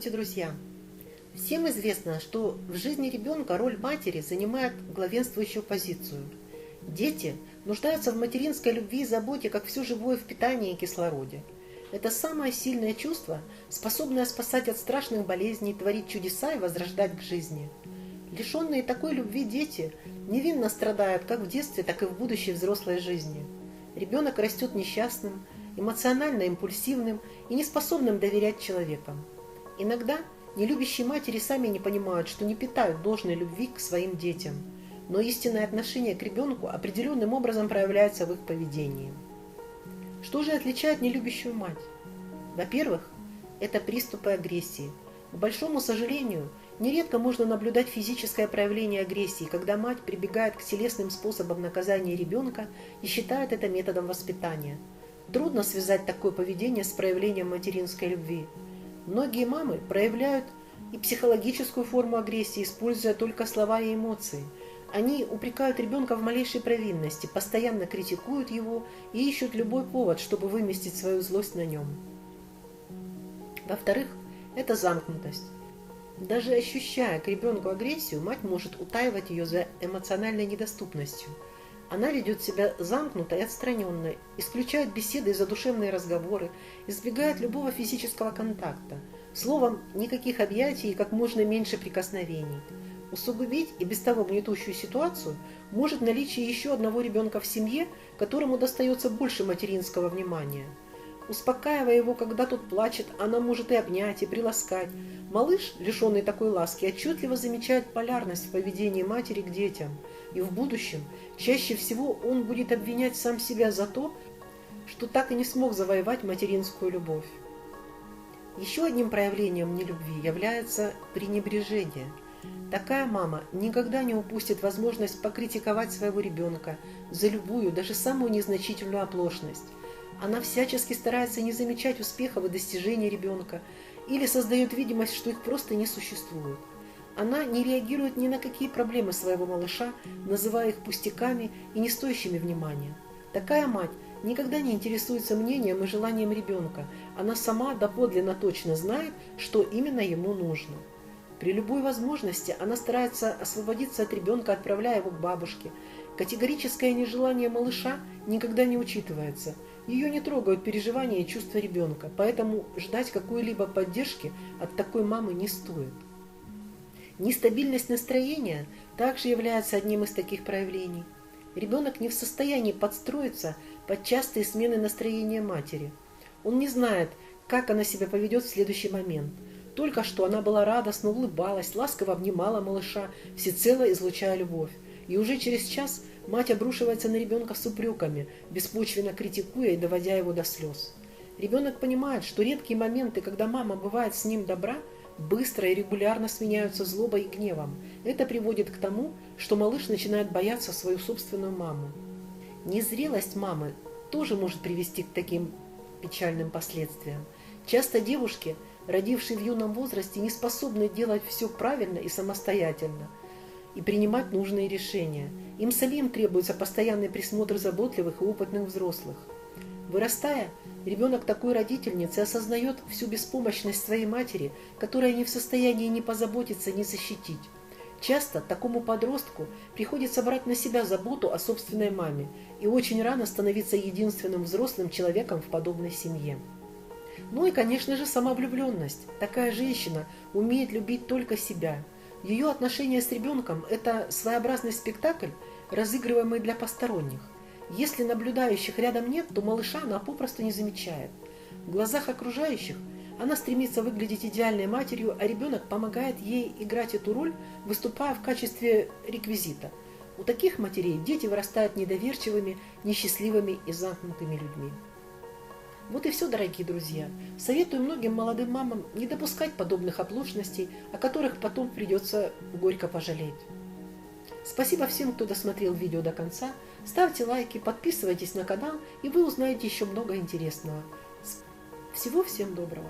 Здравствуйте, друзья! Всем известно, что в жизни ребенка роль матери занимает главенствующую позицию. Дети нуждаются в материнской любви и заботе, как все живое в питании и кислороде. Это самое сильное чувство, способное спасать от страшных болезней, творить чудеса и возрождать к жизни. Лишенные такой любви дети невинно страдают как в детстве, так и в будущей взрослой жизни. Ребенок растет несчастным, эмоционально импульсивным и неспособным доверять человекам. Иногда нелюбящие матери сами не понимают, что не питают должной любви к своим детям, но истинное отношение к ребенку определенным образом проявляется в их поведении. Что же отличает нелюбящую мать? Во-первых, это приступы агрессии. К большому сожалению, нередко можно наблюдать физическое проявление агрессии, когда мать прибегает к телесным способам наказания ребенка и считает это методом воспитания. Трудно связать такое поведение с проявлением материнской любви. Многие мамы проявляют и психологическую форму агрессии, используя только слова и эмоции. Они упрекают ребенка в малейшей провинности, постоянно критикуют его и ищут любой повод, чтобы выместить свою злость на нем. Во-вторых, это замкнутость. Даже ощущая к ребенку агрессию, мать может утаивать ее за эмоциональной недоступностью. Она ведет себя замкнуто и отстраненно, исключает беседы и задушевные разговоры, избегает любого физического контакта. Словом, никаких объятий и как можно меньше прикосновений. Усугубить и без того гнетущую ситуацию может наличие еще одного ребенка в семье, которому достается больше материнского внимания. Успокаивая его, когда тот плачет, она может и обнять, и приласкать. Малыш, лишенный такой ласки, отчетливо замечает полярность в поведении матери к детям. И в будущем чаще всего он будет обвинять сам себя за то, что так и не смог завоевать материнскую любовь. Еще одним проявлением нелюбви является пренебрежение. Такая мама никогда не упустит возможность покритиковать своего ребенка за любую, даже самую незначительную оплошность. Она всячески старается не замечать успехов и достижений ребенка или создает видимость, что их просто не существует. Она не реагирует ни на какие проблемы своего малыша, называя их пустяками и не стоящими внимания. Такая мать никогда не интересуется мнением и желанием ребенка. Она сама доподлинно точно знает, что именно ему нужно. При любой возможности она старается освободиться от ребенка, отправляя его к бабушке. Категорическое нежелание малыша никогда не учитывается. Ее не трогают переживания и чувства ребенка, поэтому ждать какой-либо поддержки от такой мамы не стоит. Нестабильность настроения также является одним из таких проявлений. Ребенок не в состоянии подстроиться под частые смены настроения матери. Он не знает, как она себя поведет в следующий момент. Только что она была радостна, улыбалась, ласково обнимала малыша, всецело излучая любовь. И уже через час мать обрушивается на ребенка с упреками, беспочвенно критикуя и доводя его до слез. Ребенок понимает, что редкие моменты, когда мама бывает с ним добра, быстро и регулярно сменяются злобой и гневом. Это приводит к тому, что малыш начинает бояться свою собственную маму. Незрелость мамы тоже может привести к таким печальным последствиям. Часто девушки, родившие в юном возрасте, не способны делать все правильно и самостоятельно и принимать нужные решения. Им самим требуется постоянный присмотр заботливых и опытных взрослых. Вырастая, ребенок такой родительницы осознает всю беспомощность своей матери, которая не в состоянии ни позаботиться, ни защитить. Часто такому подростку приходится брать на себя заботу о собственной маме и очень рано становиться единственным взрослым человеком в подобной семье. Ну и, конечно же, самовлюбленность. Такая женщина умеет любить только себя. Ее отношения с ребенком – это своеобразный спектакль, разыгрываемый для посторонних. Если наблюдающих рядом нет, то малыша она попросту не замечает. В глазах окружающих она стремится выглядеть идеальной матерью, а ребенок помогает ей играть эту роль, выступая в качестве реквизита. У таких матерей дети вырастают недоверчивыми, несчастливыми и замкнутыми людьми. Вот и все, дорогие друзья. Советую многим молодым мамам не допускать подобных оплошностей, о которых потом придется горько пожалеть. Спасибо всем, кто досмотрел видео до конца. Ставьте лайки, подписывайтесь на канал, и вы узнаете еще много интересного. Всего всем доброго!